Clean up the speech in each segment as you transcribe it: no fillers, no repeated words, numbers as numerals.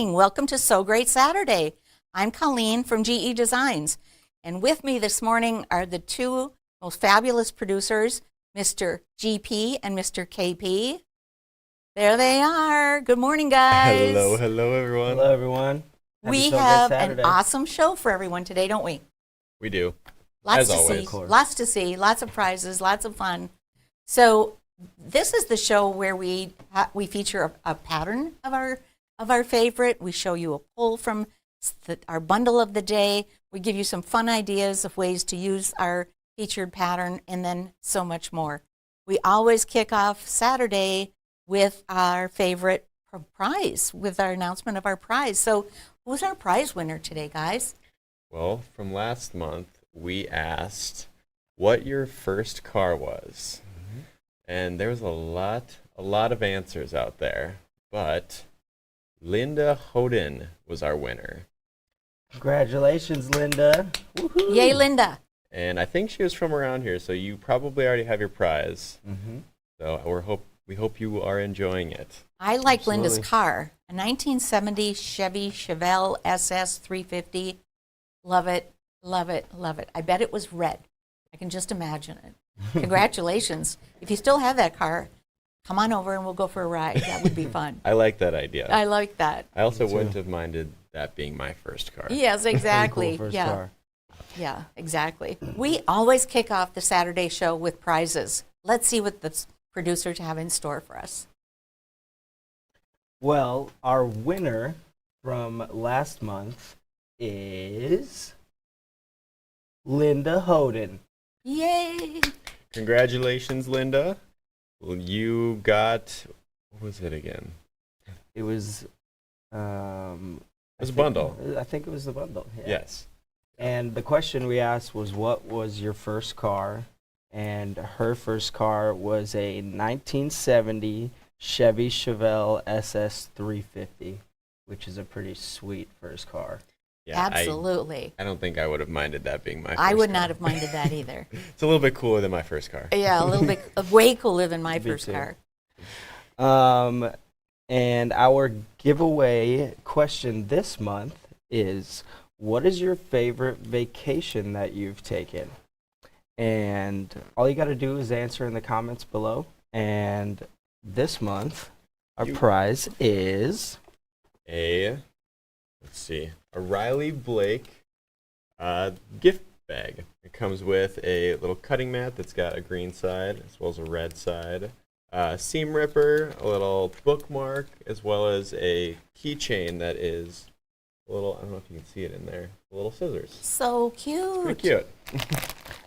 morning. Welcome to So Great Saturday. I'm Colleen from GE Designs, and with me this morning are the two most fabulous producers, Mr. GP and Mr. KP. There they are. Good morning, guys. Hello, everyone. Hello, everyone. We have an awesome show for everyone today, don't we? We do. Lots As to always. see, lots to see, lots of prizes, lots of fun. So this is the show where we feature a pattern of our favorite. We show you a pull from our bundle of the day. We give you some fun ideas of ways to use our featured pattern, and then so much more. We always kick off Saturday with our favorite prize, with our announcement of our prize. So who's our prize winner today, guys? Well, from last month, we asked what your first car was. And there was a lot of answers out there. But Linda Hoden was our winner. Congratulations, Linda. Woohoo. Yay, Linda. And I think she was from around here, so you probably already have your prize. So we hope you are enjoying it. I like Absolutely. Linda's car, a 1970 Chevy Chevelle SS 350. Love it, love it, love it. I bet it was red. I can just imagine it. Congratulations. If you still have that car, come on over and we'll go for a ride. That would be fun. I like that idea. I like that. I also Me too. wouldn't have minded that being my first car. Yes, exactly. Cool first Yeah. car. Yeah, exactly. We always kick off the Saturday show with prizes. Let's see what the producers have in store for us. Well, our winner from last month is Linda Hoden. Yay! Congratulations, Linda. Well, you got, what was it again? It was It was a bundle. I think it was the bundle. Yeah. Yes. And the question we asked was, what was your first car? And her first car was a 1970 Chevy Chevelle SS 350, which is a pretty sweet first car. Yeah, Absolutely. I don't think I would have minded that being my first I would car. not have minded that either. It's a little bit cooler than my first car. Yeah, a little bit, way cooler than my Me first too. car. And our giveaway question this month is, what is your favorite vacation that you've taken? And all you got to do is answer in the comments below. And this month, our prize is Let's see, a Riley Blake gift bag. It comes with a little cutting mat that's got a green side as well as a red side, seam ripper, a little bookmark, as well as a keychain that is a little, I don't know if you can see it in there, little scissors. So cute. Pretty cute.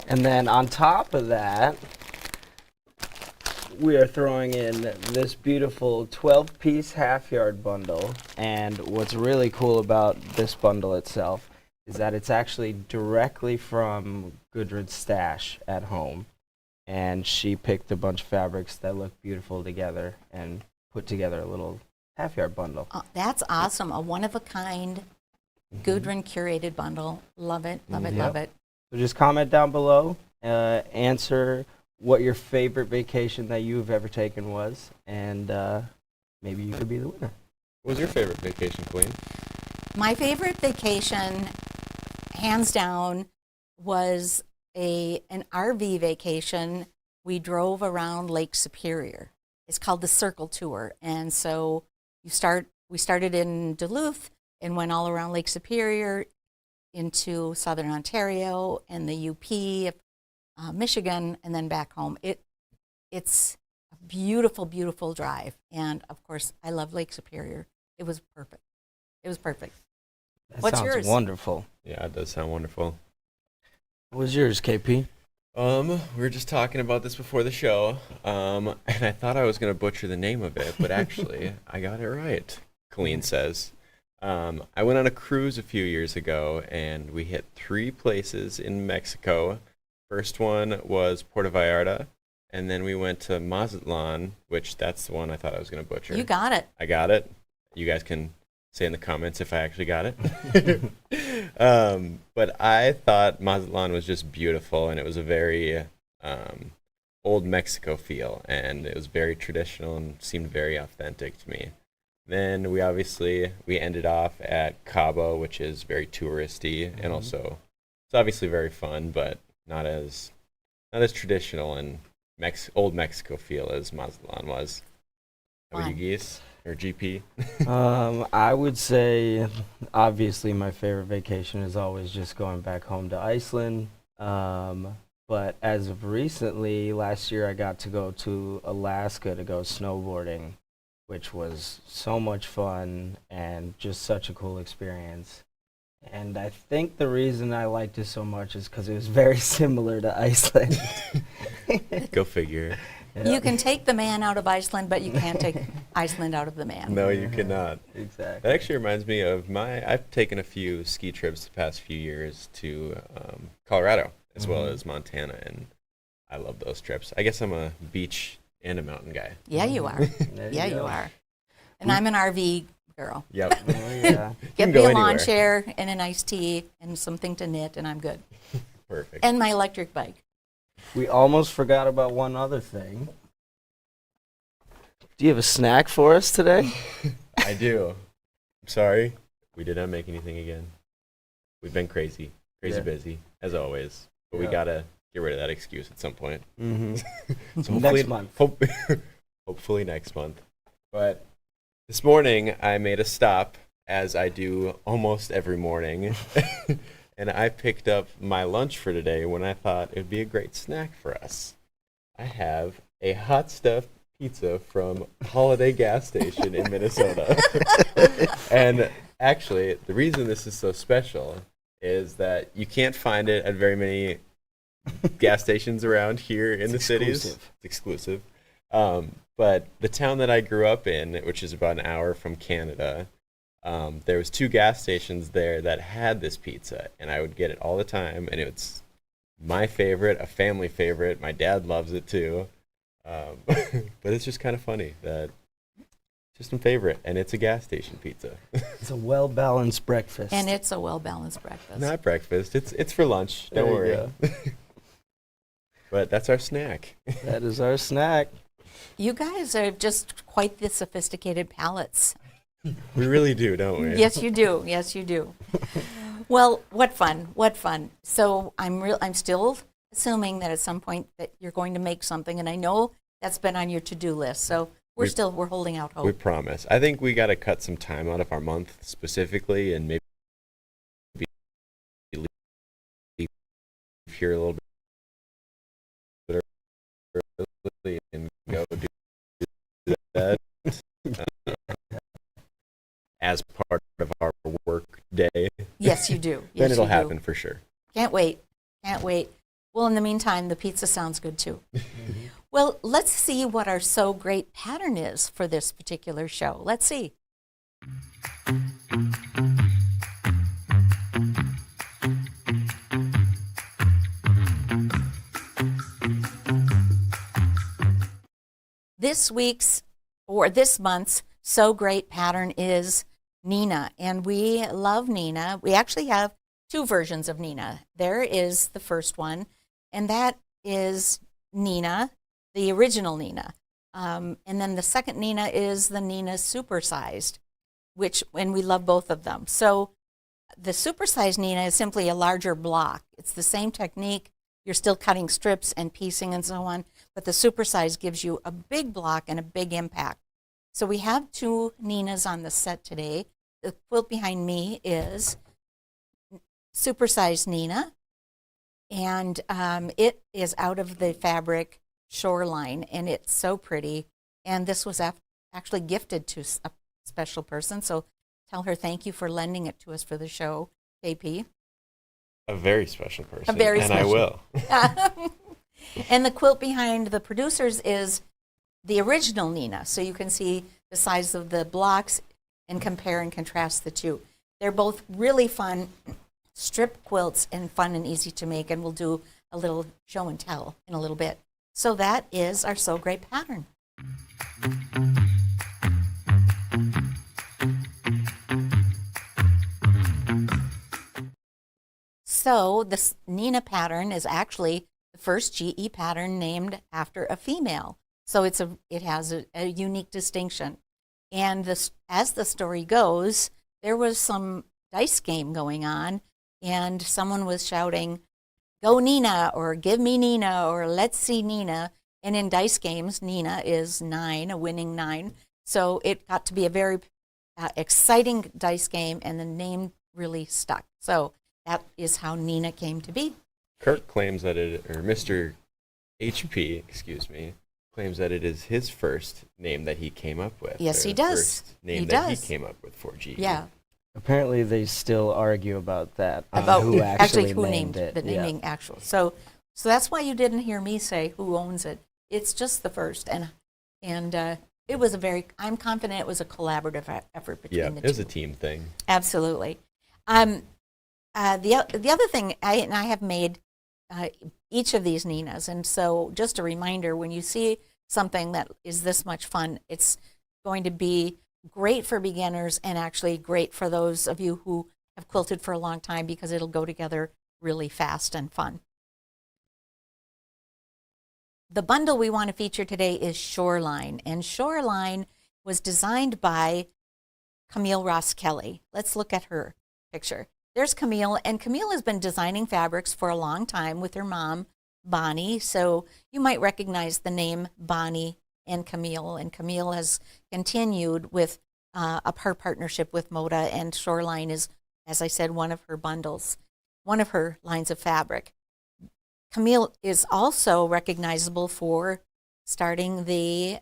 And then on top of that, we are throwing in this beautiful 12-piece half-yard bundle. And what's really cool about this bundle itself is that it's actually directly from Gudrun's stash at home. And she picked a bunch of fabrics that look beautiful together and put together a little half-yard bundle. That's awesome. A one-of-a-kind Gudrun curated bundle. Love it, love it, Yep. love it. So just comment down below, answer what your favorite vacation that you've ever taken was, and maybe you could be the winner. What was your favorite vacation, Queen? My favorite vacation, hands down, was an RV vacation. We drove around Lake Superior. It's called the Circle Tour, and so we started in Duluth and went all around Lake Superior into southern Ontario and the UP of Michigan, and then back home. It's a beautiful, beautiful drive, and of course, I love Lake Superior. It was perfect. It was perfect. That What's sounds yours? wonderful. Yeah, it does sound wonderful. What was yours, KP? We were just talking about this before the show, and I thought I was going to butcher the name of it, but actually, I got it right, Colleen says. I went on a cruise a few years ago, and we hit 3 places in Mexico. First one was Puerto Vallarta, and then we went to Mazatlan, which that's the one I thought I was going to butcher. You got it. I got it. You guys can say in the comments if I actually got it. But I thought Mazatlan was just beautiful, and it was a very old Mexico feel, and it was very traditional and seemed very authentic to me. Then we ended off at Cabo, which is very touristy and also it's obviously very fun, but not as traditional and old Mexico feel as Mazatlan was. How about you, Fun. Geese or GP? I would say, obviously, my favorite vacation is always just going back home to Iceland. But as of recently, last year I got to go to Alaska to go snowboarding, which was so much fun and just such a cool experience. And I think the reason I liked it so much is because it was very similar to Iceland. Go figure. You can take the man out of Iceland, but you can't take Iceland out of the man. No, you cannot. Exactly. That actually reminds me of I've taken a few ski trips the past few years to Colorado as well as Montana, and I love those trips. I guess I'm a beach and a mountain guy. Yeah, you are. There Yeah, go. you are. And I'm an RV girl. Yep. Oh, yeah. Get can me go a lawn anywhere. chair and an iced tea and something to knit, and I'm good. Perfect. And my electric bike. We almost forgot about one other thing. Do you have a snack for us today? I do. I'm sorry. We did not make anything again. We've been crazy Yeah. busy, as always. But we Yeah. got to get rid of that excuse at some point. Mm-hmm. So hopefully, Next month. hopefully next month. But this morning I made a stop, as I do almost every morning, and I picked up my lunch for today when I thought it would be a great snack for us. I have a hot stuffed pizza from Holiday gas station in Minnesota. And actually, the reason this is so special is that you can't find it at very many gas stations around here in the cities. exclusive. It's exclusive. But the town that I grew up in, which is about an hour from Canada, there was 2 gas stations there that had this pizza, and I would get it all the time, and it's my favorite, a family favorite. My dad loves it too. But it's just kind of funny that it's just a favorite, and it's a gas station pizza. It's a well-balanced breakfast. And it's a well-balanced breakfast. Not breakfast. It's for lunch. Don't There worry. you But that's our snack. That is our snack. You guys are just quite the sophisticated palates. We really do, don't we? Yes, you do. Yes, you do. Well, what fun. What fun. So I'm still assuming that at some point that you're going to make something, and I know that's been on your to-do list. So we're holding out We hope. promise. I think we got to cut some time out of our month specifically, and maybe leave here a little bit early and go do that as part of our work day. Yes, you do. Then Yes, it'll you do. happen for sure. Can't wait. Can't wait. Well, in the meantime, the pizza sounds good too. Well, let's see what our So Great pattern is for this particular show. Let's see. This month's So Great pattern is Nina, and we love Nina. We actually have 2 versions of Nina. There is the first one, and that is Nina, the original Nina. And then the second Nina is the Nina Supersized, and we love both of them. So the Supersized Nina is simply a larger block. It's the same technique. You're still cutting strips and piecing and so on, but the Supersized gives you a big block and a big impact. So we have 2 Ninas on the set today. The quilt behind me is Supersized Nina, and it is out of the fabric Shoreline, and it's so pretty. And this was actually gifted to a special person, so tell her thank you for lending it to us for the show, KP. A very special person. very and special. I will. And the quilt behind the producers is the original Nina, so you can see the size of the blocks and compare and contrast the 2. They're both really fun strip quilts and fun and easy to make, and we'll do a little show and tell in a little bit. So that is our So Great pattern. So this Nina pattern is actually the first GE pattern named after a female. So it has a unique distinction. And as the story goes, there was some dice game going on, and someone was shouting, "Go Nina," or "Give me Nina," or "Let's see Nina." And in dice games, Nina is 9, a winning 9. So it got to be a very exciting dice game, and the name really stuck. So that is how Nina came to be. Kirk claims that Mr. HP, excuse me, claims that it is his first name that he came up with. Yes, he does. First name He that does. he came up with for GE. Yeah. Apparently, they still argue about that. About who actually who named named it. the naming actual. So that's why you didn't hear me say who owns it. It's just the first, and it was I'm confident it was a collaborative effort between Yeah, the it two. was a team thing. Absolutely. The other thing, I have made each of these Ninas, and so just a reminder, when you see something that is this much fun, it's going to be great for beginners and actually great for those of you who have quilted for a long time, because it'll go together really fast and fun. The bundle we want to feature today is Shoreline, and Shoreline was designed by Camille Roskelley. Let's look at her picture. There's Camille, and Camille has been designing fabrics for a long time with her mom, Bonnie, so you might recognize the name Bonnie and Camille has continued with her partnership with Moda, and Shoreline is, as I said, one of her bundles, one of her lines of fabric. Camille is also recognizable for starting the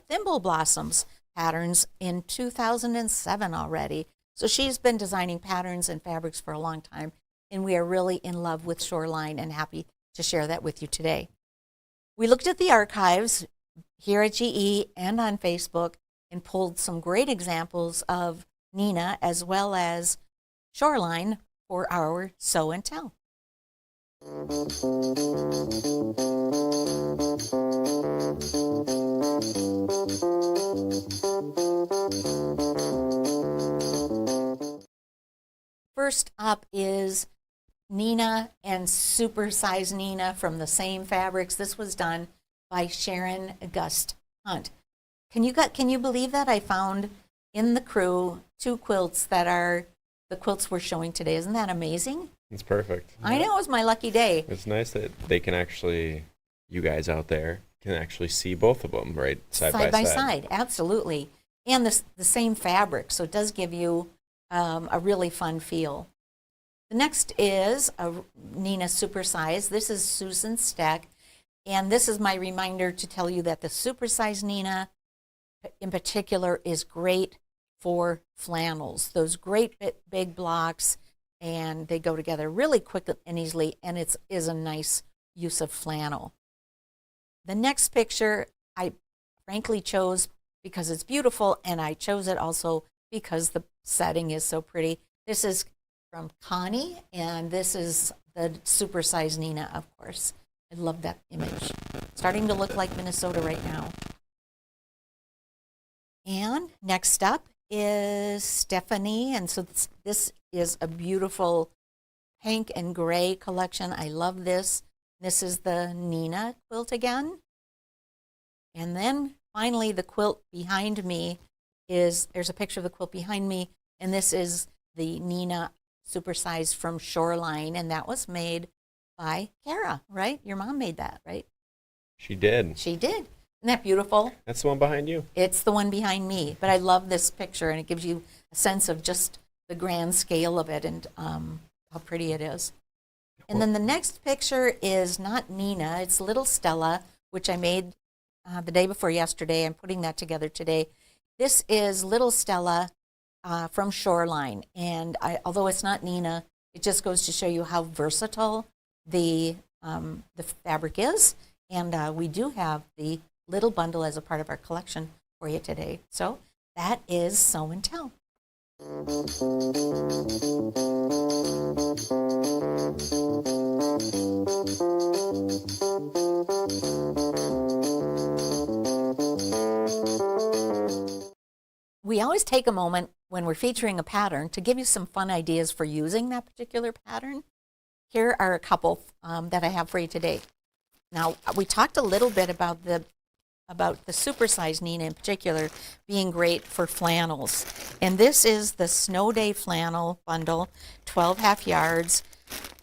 Thimble Blossoms patterns in 2007 already. So she's been designing patterns and fabrics for a long time, and we are really in love with Shoreline and happy to share that with you today. We looked at the archives here at GE and on Facebook and pulled some great examples of Nina as well as Shoreline for our Sew and Tell. First up is Nina and Supersized Nina from the same fabrics. This was done by Sharon Gust Hunt. Can you believe that I found in the crew 2 quilts that are the quilts we're showing today? Isn't that amazing? It's perfect. I know, it was my lucky day. It's nice that they can actually, you guys out there, can actually see both of them right side by side. Absolutely. And the same fabric, so it does give you a really fun feel. The next is a Nina Supersize. This is Susan Steck, and this is my reminder to tell you that the Supersized Nina in particular is great for flannels, those great big blocks, and they go together really quick and easily, and it is a nice use of flannel. The next picture I frankly chose because it's beautiful, and I chose it also because the setting is so pretty. This is from Connie, and this is the Supersized Nina, of course. I love that image. Starting to look like Minnesota right now. And next up is Stephanie, and so this is a beautiful pink and gray collection. I love this. This is the Nina quilt again. And then finally the quilt behind me there's a picture of the quilt behind me, and this is the Nina Supersized from Shoreline, and that was made by Kara, right? Your mom made that, right? She did. She did. Isn't that beautiful? That's the one behind you. It's the one behind me, but I love this picture, and it gives you a sense of just the grand scale of it and how pretty it is. And then the next picture is not Nina, it's little Stella, which I made the day before yesterday. I'm putting that together today. This is little Stella from Shoreline, and although it's not Nina, it just goes to show you how versatile the fabric is, and we do have the little bundle as a part of our collection for you today. So that is Sew and Tell. We always take a moment when we're featuring a pattern to give you some fun ideas for using that particular pattern. Here are a couple that I have for you today. Now, we talked a little bit about the about the Supersized Nina in particular being great for flannels. And this is the Snow Day flannel bundle, 12 half yards.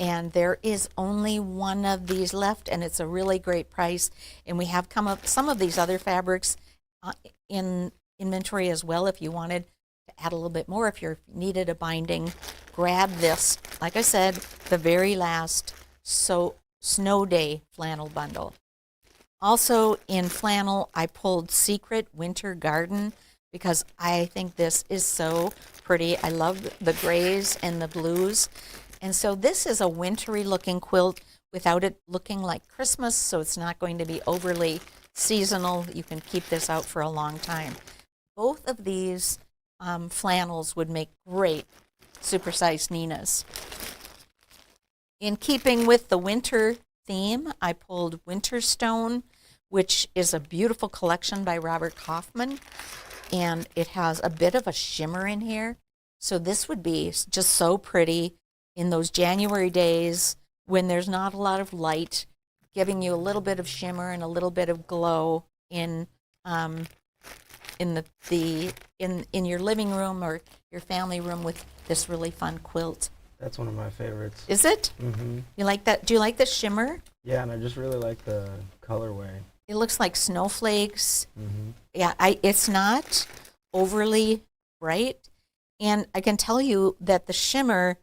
And there is only one of these left, and it's a really great price. And we have come up some of these other fabrics in inventory as well if you wanted to add a little bit more. If you needed a binding, grab this. Like I said, the very last Snow Day flannel bundle. Also in flannel, I pulled Secret Winter Garden because I think this is so pretty. I love the grays and the blues. And so this is a wintry looking quilt without it looking like Christmas, so it's not going to be overly seasonal. You can keep this out for a long time. Both of these flannels would make great supersized Ninas. In keeping with the winter theme, I pulled Winterstone, which is a beautiful collection by Robert Kaufman, and it has a bit of a shimmer in here. So this would be just so pretty in those January days when there's not a lot of light, giving you a little bit of shimmer and a little bit of glow in your living room or your family room with this really fun quilt. That's one of my favorites. Is it? Mm-hmm. You like that? Do you like the shimmer? Yeah, and I just really like the colorway. It looks like snowflakes. Mm-hmm. Yeah, it's not overly bright, and I can tell you that the shimmer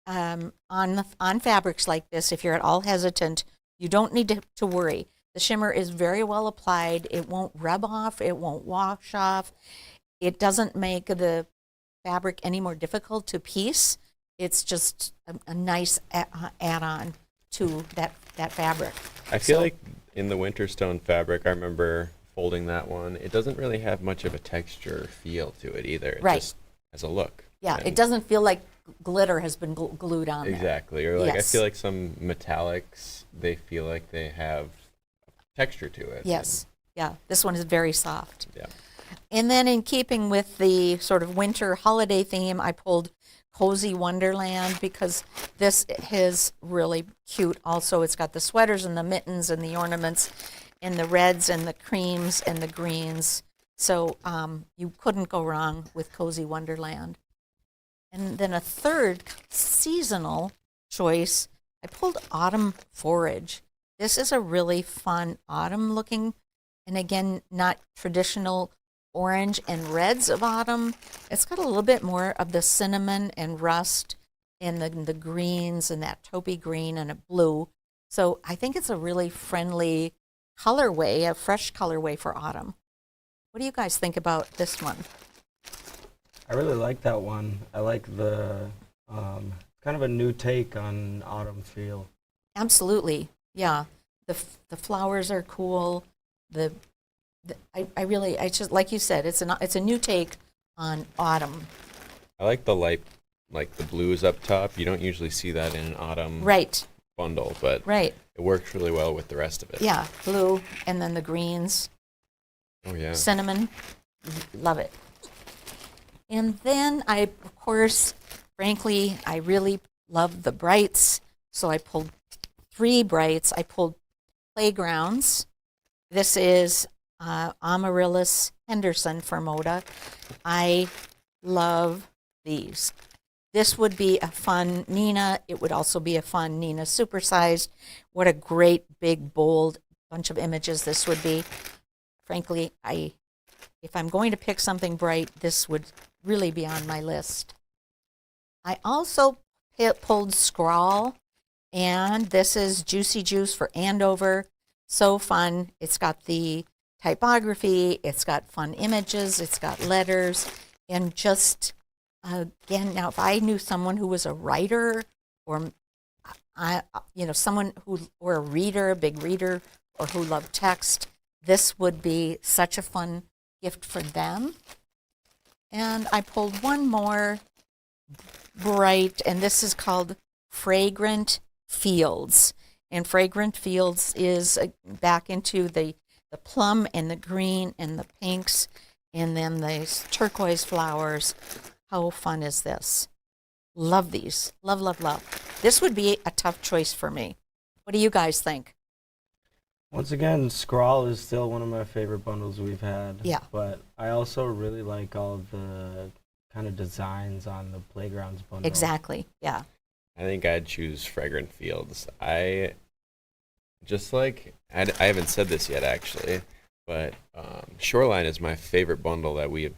on fabrics like this, if you're at all hesitant, you don't need to worry. The shimmer is very well applied. It won't rub off. It won't wash off. It doesn't make the fabric any more difficult to piece. It's just a nice add-on to that fabric. I feel like in the Winterstone fabric, I remember folding that one. It doesn't really have much of a texture feel to it either. It Right. just has a look. Yeah, And it doesn't feel like glitter has been glued on there. exactly. Or like Yes. I feel like some metallics, they feel like they have texture to it. Yes. Yeah, this one is very soft. Yeah. And then in keeping with the sort of winter holiday theme, I pulled Cozy Wonderland because this is really cute. Also, it's got the sweaters and the mittens and the ornaments and the reds and the creams and the greens. So you couldn't go wrong with Cozy Wonderland. And then a third seasonal choice, I pulled Autumn Forage. This is a really fun autumn looking, and again, not traditional orange and reds of autumn. It's got a little bit more of the cinnamon and rust and the greens and that taupey green and a blue. So I think it's a really friendly colorway, a fresh colorway for autumn. What do you guys think about this one? I really like that one. I like the kind of a new take on autumn feel. Absolutely, yeah. The flowers are cool. I just like you said, it's a new take on autumn. I like the light, like the blues up top. You don't usually see that in an autumn Right, bundle, but right. it works really well with the rest of it. Yeah, blue and then the greens, Oh yeah. cinnamon, love it. And then of course, frankly, I really love the brights. So I pulled 3 brights. I pulled Playgrounds. This is Amaryllis Henderson for Moda. I love these. This would be a fun Nina. It would also be a fun Nina Supersized. What a great, big, bold bunch of images this would be. Frankly, if I'm going to pick something bright, this would really be on my list. I also pulled Scrawl, and this is Juicy Juice for Andover. So fun. It's got the typography, it's got fun images, it's got letters, and just, again, now if I knew someone who was a writer or, someone or a reader, a big reader, or who loved text, this would be such a fun gift for them. And I pulled one more bright, and this is called Fragrant Fields. And Fragrant Fields is back into the plum and the green and the pinks and then the turquoise flowers. How fun is this? Love these. Love, love, love. This would be a tough choice for me. What do you guys think? Once again, Scrawl is still one of my favorite bundles we've had. Yeah. But I also really like all of the kind of designs on the Playgrounds bundle. Exactly. Yeah. I think I'd choose Fragrant Fields. I haven't said this yet actually, but Shoreline is my favorite bundle that we've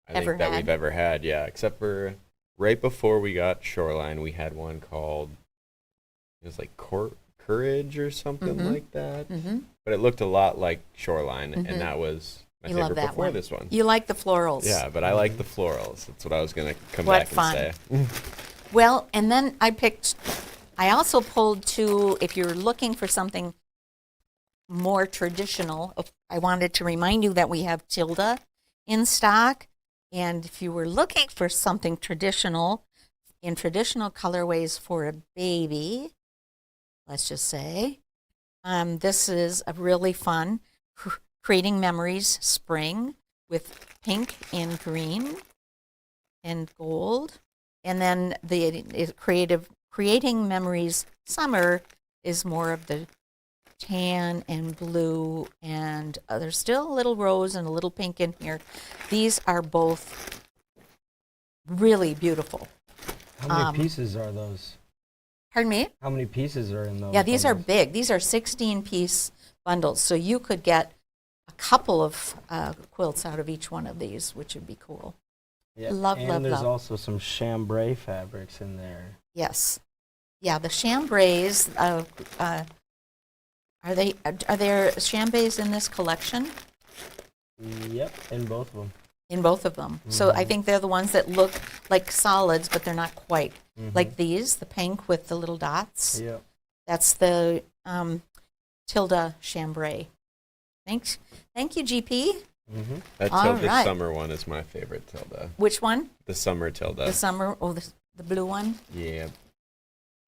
ever had. Yeah, except for right before we got Shoreline, we had one called, it was like Courage or something like that. Mm-hmm. But it looked a lot like Shoreline, and that was my favorite before this one. You like the florals. Yeah, but I like the florals. That's what I was going to come What back fun. and say. Well, and then I also pulled two, if you're looking for something more traditional, I wanted to remind you that we have Tilda in stock. And if you were looking for something traditional, in traditional colorways for a baby, let's just say, this is a really fun Creating Memories Spring with pink and green and gold. And then the Creating Memories Summer is more of the tan and blue, and there's still a little rose and a little pink in here. These are both really beautiful. How many pieces are those? Pardon me? How many pieces are in those? Yeah, these are bundles? big. These are 16-piece bundles, so you could get a couple of quilts out of each one of these, which would be cool. Yep. Love, and love, there's love. also some chambray fabrics in there. Yes. Yeah, the chambrays, are there chambrays in this collection? Yep, in both of them. In both of them. So I think they're the ones that look like solids, but they're not quite. Like these, the pink with the little dots. Yep. That's the Tilda chambray. Thanks. Thank you, GP. That All Tilda right. Summer one is my favorite Tilda. Which one? The Summer Tilda. The summer, the blue one? Yeah.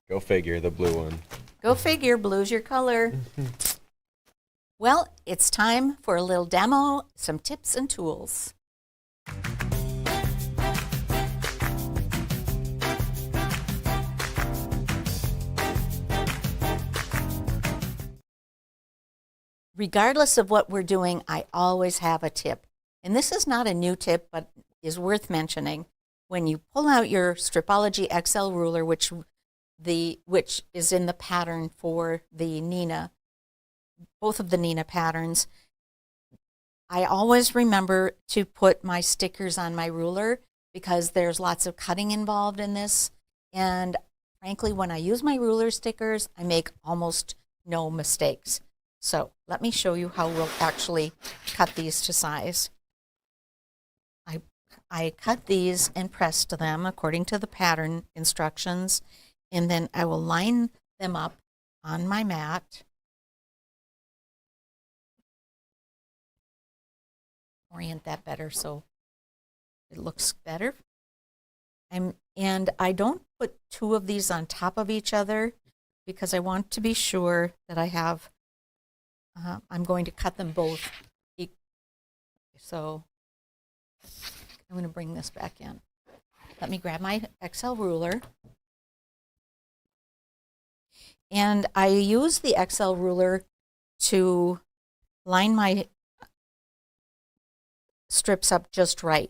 Go figure, the blue one. Go figure, blue's your color. Well, it's time for a little demo, some tips and tools. Regardless of what we're doing, I always have a tip. And this is not a new tip, but is worth mentioning. When you pull out your Stripology XL ruler, which is in the pattern for the Nina, both of the Nina patterns, I always remember to put my stickers on my ruler because there's lots of cutting involved in this. And frankly, when I use my ruler stickers, I make almost no mistakes. So let me show you how we'll actually cut these to size. I cut these and pressed them according to the pattern instructions, and then I will line them up on my mat. Orient that better so it looks better. And I don't put two of these on top of each other because I want to be sure that I have, I'm going to cut them both. So I'm going to bring this back in. Let me grab my XL ruler. And I use the XL ruler to line my strips up just right.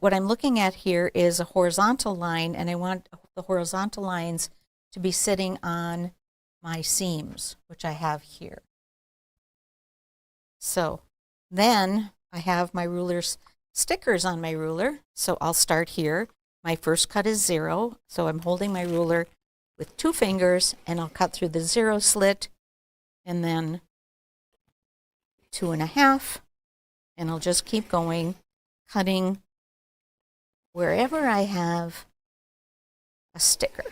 What I'm looking at here is a horizontal line, and I want the horizontal lines to be sitting on my seams, which I have here. So then I have my ruler's stickers on my ruler, so I'll start here. My first cut is 0, so I'm holding my ruler with 2 fingers, and I'll cut through the 0 slit, and then 2.5, and I'll just keep going, cutting wherever I have a sticker.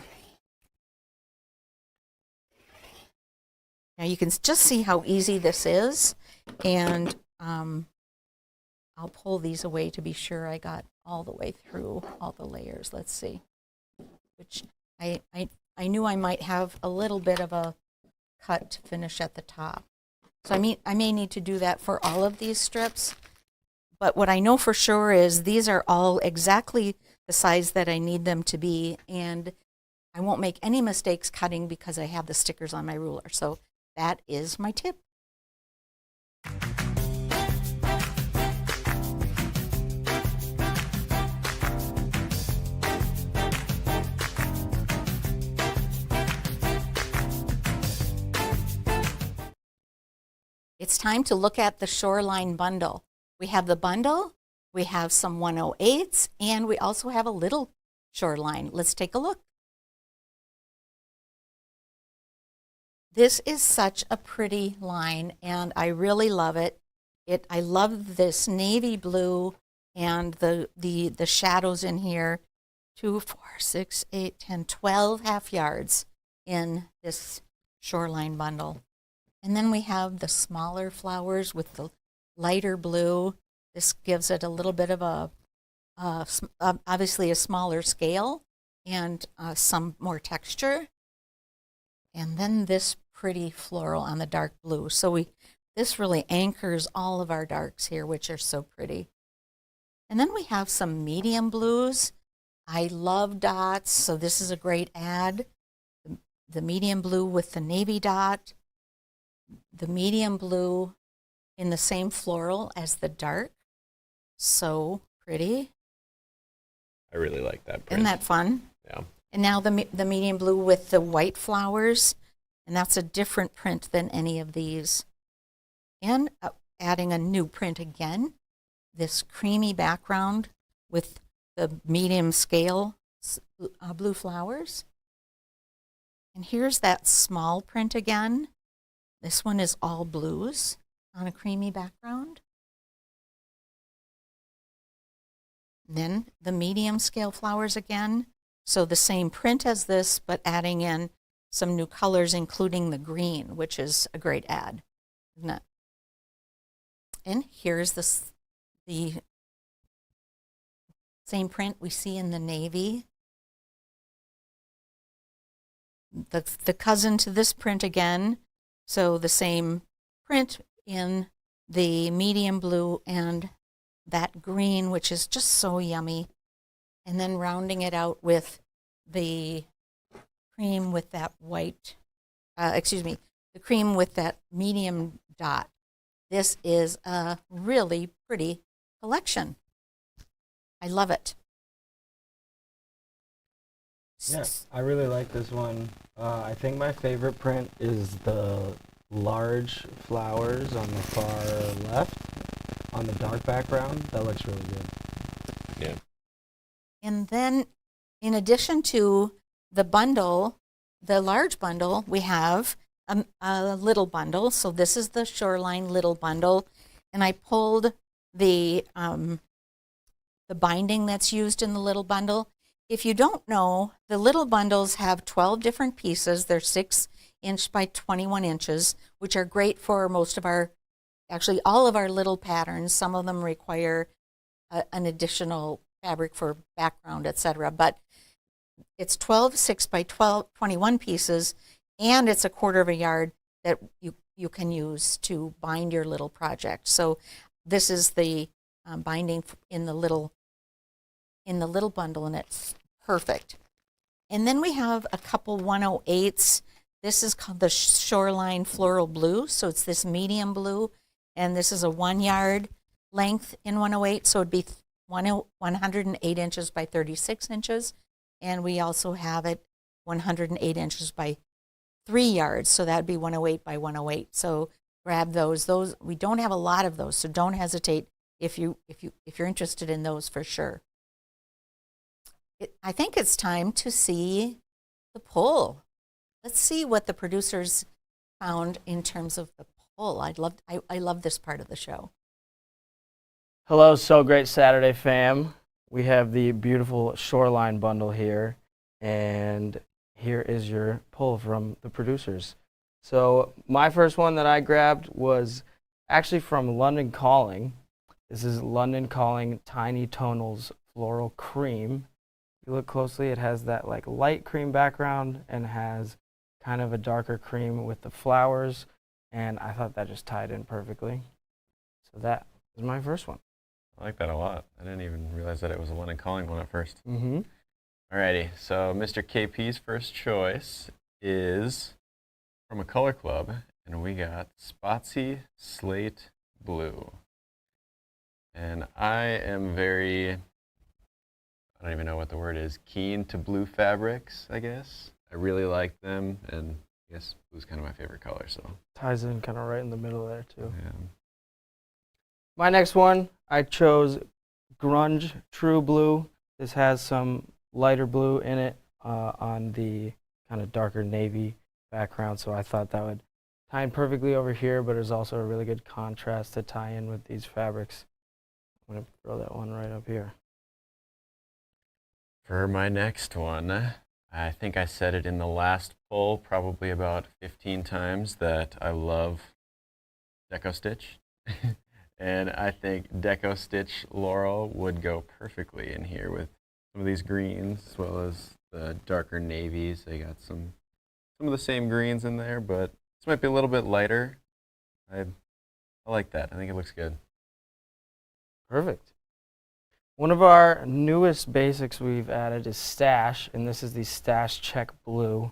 Now you can just see how easy this is, and I'll pull these away to be sure I got all the way through all the layers. Let's see. Which I knew I might have a little bit of a cut to finish at the top. So I may need to do that for all of these strips. But what I know for sure is these are all exactly the size that I need them to be, and I won't make any mistakes cutting because I have the stickers on my ruler. So that is my tip. it's time to look at the Shoreline bundle. We have the bundle, we have some 108s, and we also have a little Shoreline. Let's take a look. This is such a pretty line, and I really love it. I love this navy blue and the shadows in here. 2, 4, 6, 8, 10, 12 half yards in this Shoreline bundle. And then we have the smaller flowers with the lighter blue. This gives it a little bit of obviously a smaller scale and some more texture. And then this pretty floral on the dark blue. So this really anchors all of our darks here, which are so pretty. And then we have some medium blues. I love dots, so this is a great ad. The medium blue with the navy dot, the medium blue in the same floral as the dark. So pretty. I really like that print. Isn't that fun? Yeah. And now the medium blue with the white flowers, and that's a different print than any of these. And adding a new print again, this creamy background with the medium scale blue flowers. And here's that small print again. This one is all blues on a creamy background. And then the medium scale flowers again. So the same print as this, but adding in some new colors, including the green, which is a great ad, isn't it? And here's the same print we see in the navy. The cousin to this print again. So the same print in the medium blue and that green, which is just so yummy. And then rounding it out with the cream with that white, the cream with that medium dot. This is a really pretty collection. I love it. Yes, I really like this one. I think my favorite print is the large flowers on the far left on the dark background. That looks really good. Yeah. And then in addition to the bundle, the large bundle, we have a little bundle. So this is the Shoreline little bundle. And I pulled the binding that's used in the little bundle. If you don't know, the little bundles have 12 different pieces. They're 6 inch by 21 inches, which are great for most of actually all of our little patterns. Some of them require an additional fabric for background, etc. But it's 12 6 by 21 pieces, and it's 1/4 of a yard that you can use to bind your little project. So this is the binding in the little bundle, and it's perfect. And then we have a couple 108s. This is called the Shoreline Floral Blue. So it's this medium blue, and this is a 1 yard length in 108. So it'd be 108 inches by 36 inches. And we also have it 108 inches by 3 yards. So that'd be 108 by 108. So grab those. We don't have a lot of those, so don't hesitate if you're interested in those for sure. I think it's time to see the pull. Let's see what the producers found in terms of the pull. I love this part of the show. Hello, So Great Saturday fam. We have the beautiful Shoreline bundle here, and here is your pull from the producers. So my first one that I grabbed was actually from London Calling. This is London Calling Tiny Tonals Floral Cream. If you look closely, it has that like light cream background and has kind of a darker cream with the flowers, and I thought that just tied in perfectly. So that is my first one. I like that a lot. I didn't even realize that it was a London Calling one at first. Mm-hmm. Alrighty, so Mr. KP's first choice is from a color club, and we got Spotsy Slate Blue. And I am I don't even know what the word is, keen to blue fabrics, I guess. I really like them, and I guess blue's kind of my favorite color. color. So Ties in kind of right in the middle there too. yeah. My next one, I chose Grunge True Blue. This has some lighter blue in it on the kind of darker navy background, so I thought that would tie in perfectly over here, but it's also a really good contrast to tie in with these fabrics. I'm going to throw that one right up here. For my next one, I think I said it in the last poll probably about 15 times that I love Deco Stitch. And I think Deco Stitch Laurel would go perfectly in here with some of these greens as well as the darker navies. They got some of the same greens in there, but this might be a little bit lighter. I like that. I think it looks good. Perfect. One of our newest basics we've added is Stash, and this is the Stash Check Blue.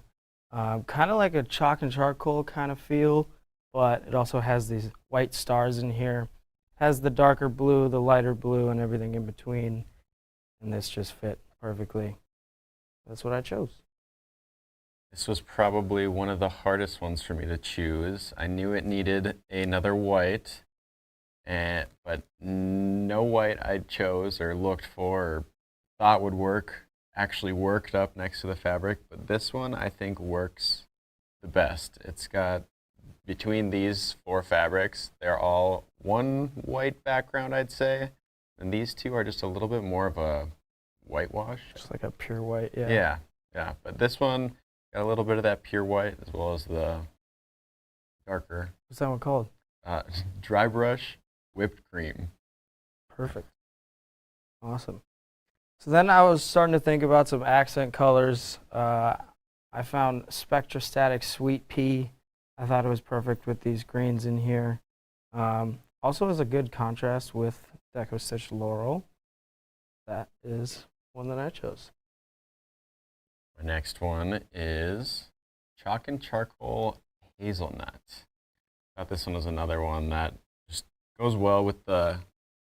Kind of like a chalk and charcoal kind of feel, but it also has these white stars in here. Has the darker blue, the lighter blue, and everything in between, and this just fit perfectly. That's what I chose. This was probably one of the hardest ones for me to choose. I knew it needed another white, but no white I chose or looked for or thought would work actually worked up next to the fabric. But this one I think works the best. It's got, between these 4 fabrics, they're all one white background, I'd say, and these 2 are just a little bit more of a whitewash. Just like a pure white, yeah. Yeah. But this one got a little bit of that pure white as well as the darker. What's that one called? Dry brush whipped cream. Perfect. Awesome. So then I was starting to think about some accent colors. I found Spectrastatic Sweet Pea. I thought it was perfect with these greens in here. Also has a good contrast with Deco Stitch Laurel. That is one that I chose. My next one is Chalk and Charcoal Hazelnut. Thought this one was another one that just goes well with the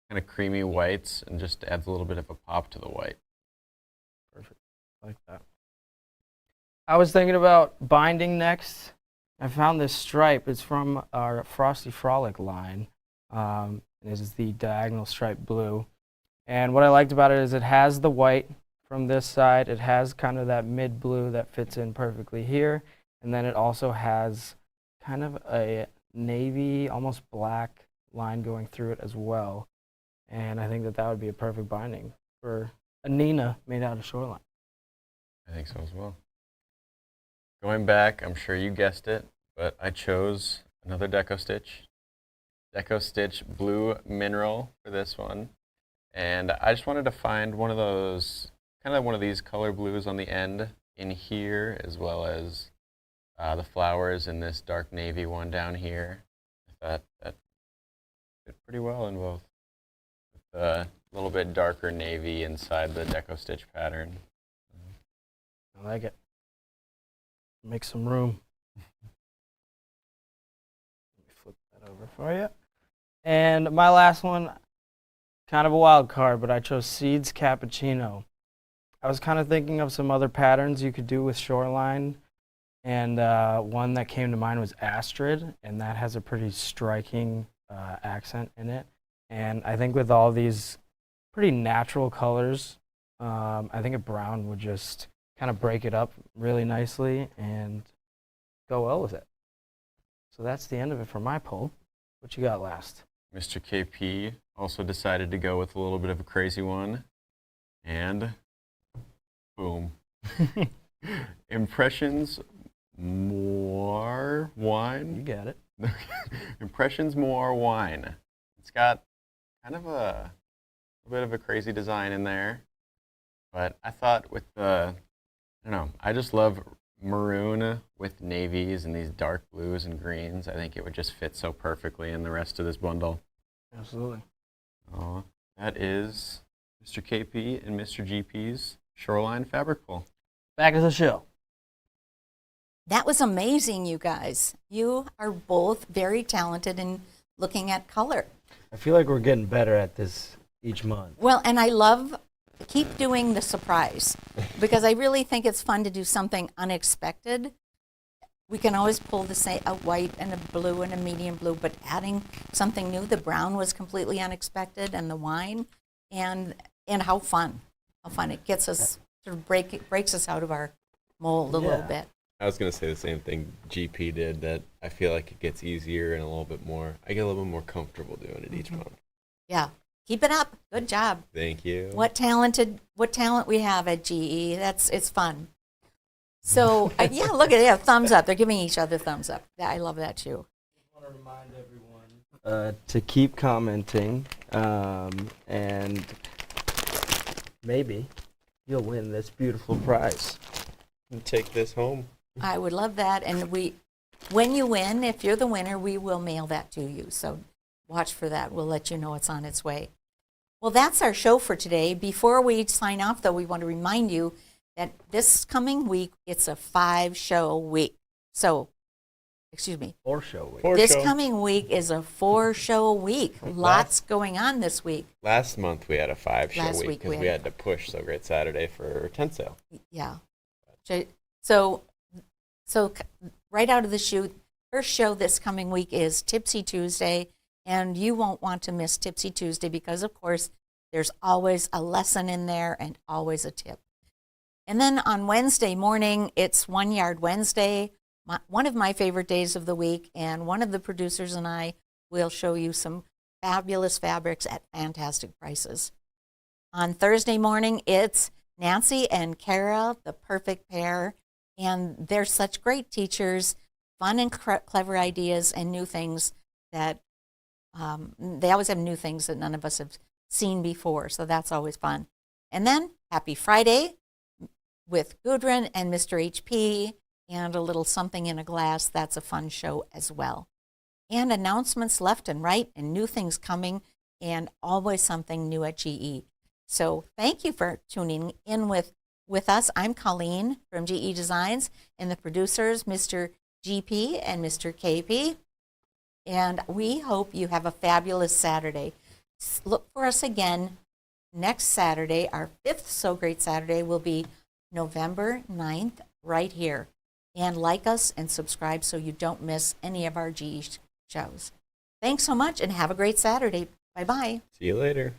kind of creamy whites and just adds a little bit of a pop to the white. Perfect. Like that. I was thinking about binding next. I found this stripe. It's from our Frosty Frolic line. It is the diagonal stripe blue. And what I liked about it is it has the white from this side. It has kind of that mid blue that fits in perfectly here. And then it also has kind of a navy, almost black line going through it as well. And I think that that would be a perfect binding for a Nina made out of Shoreline. I think so as well. Going back, I'm sure you guessed it, but I chose another Deco Stitch. Deco Stitch Blue Mineral for this one. And I just wanted to find one of those, kind of one of these color blues on the end in here, as well as the flowers in this dark navy one down here. I thought that fit pretty well in both. With a little bit darker navy inside the Deco Stitch pattern. I like it. Make some room. Let me flip that over for you. And my last one, kind of a wild card, but I chose Seeds Cappuccino. I was kind of thinking of some other patterns you could do with Shoreline, and one that came to mind was Astrid, and that has a pretty striking accent in it. And I think with all these pretty natural colors, I think a brown would just kind of break it up really nicely and go well with it. So that's the end of it for my poll. What you got last? Mr. KP also decided to go with a little bit of a crazy one. And boom. Impressions More Wine. You got it. Impressions More Wine. It's got kind of a bit of a crazy design in there. But I thought with the, I don't know, I just love maroon with navies and these dark blues and greens. I think it would just fit so perfectly in the rest of this bundle. Absolutely. That is Mr. KP and Mr. GP's Shoreline Fabric Pull. Back to the show. That was amazing, you guys. You are both very talented in looking at color. I feel like we're getting better at this each month. Well, and I love, keep doing the surprise, because I really think it's fun to do something unexpected. we can always pull the same, a white and a blue and a medium blue, but adding something new. The brown was completely unexpected, and the wine, and how fun it gets us, sort of breaks us out of our mold a little bit. I was going to say the same thing GP did, that I feel like it gets easier and a little bit more, I get a little bit more comfortable doing it each month. Yeah, keep it up. Good job. Thank you. What talent we have at GE. It's fun. So yeah, look at it. Thumbs up. They're giving each other thumbs up. I love that too. I want to remind everyone to keep commenting, and maybe you'll win this beautiful prize. And take this home. I would love that. And when you win, if you're the winner, we will mail that to you. So watch for that. We'll let you know it's on its way. Well, that's our show for today. Before we sign off, though, we want to remind you that this coming week, it's a 5-show week. So, excuse me. 4-show week. This coming week is a 4-show week. Lots going on this week. Last month we had a 5-show Last week week because we we had- had to push So Great Saturday for tent sale. Yeah. So right out of the chute, first show this coming week is Tipsy Tuesday, and you won't want to miss Tipsy Tuesday because, of course, there's always a lesson in there and always a tip. And then on Wednesday morning, it's One Yard Wednesday, one of my favorite days of the week, and one of the producers and I will show you some fabulous fabrics at fantastic prices. On Thursday morning, it's Nancy and Kara, the perfect pair, and they're such great teachers, fun and clever ideas and new things that they always have new things that none of us have seen before, so that's always fun. And then Happy Friday with Gudrun and Mr. HP and a little something in a glass. That's a fun show as well. And announcements left and right and new things coming and always something new at GE. So thank you for tuning in with us. I'm Colleen from GE Designs and the producers, Mr. GP and Mr. KP. And we hope you have a fabulous Saturday. Look for us again next Saturday. Our 5th So Great Saturday will be November 9th right here. And like us and subscribe so you don't miss any of our GE shows. Thanks so much and have a great Saturday. Bye-bye. See you later.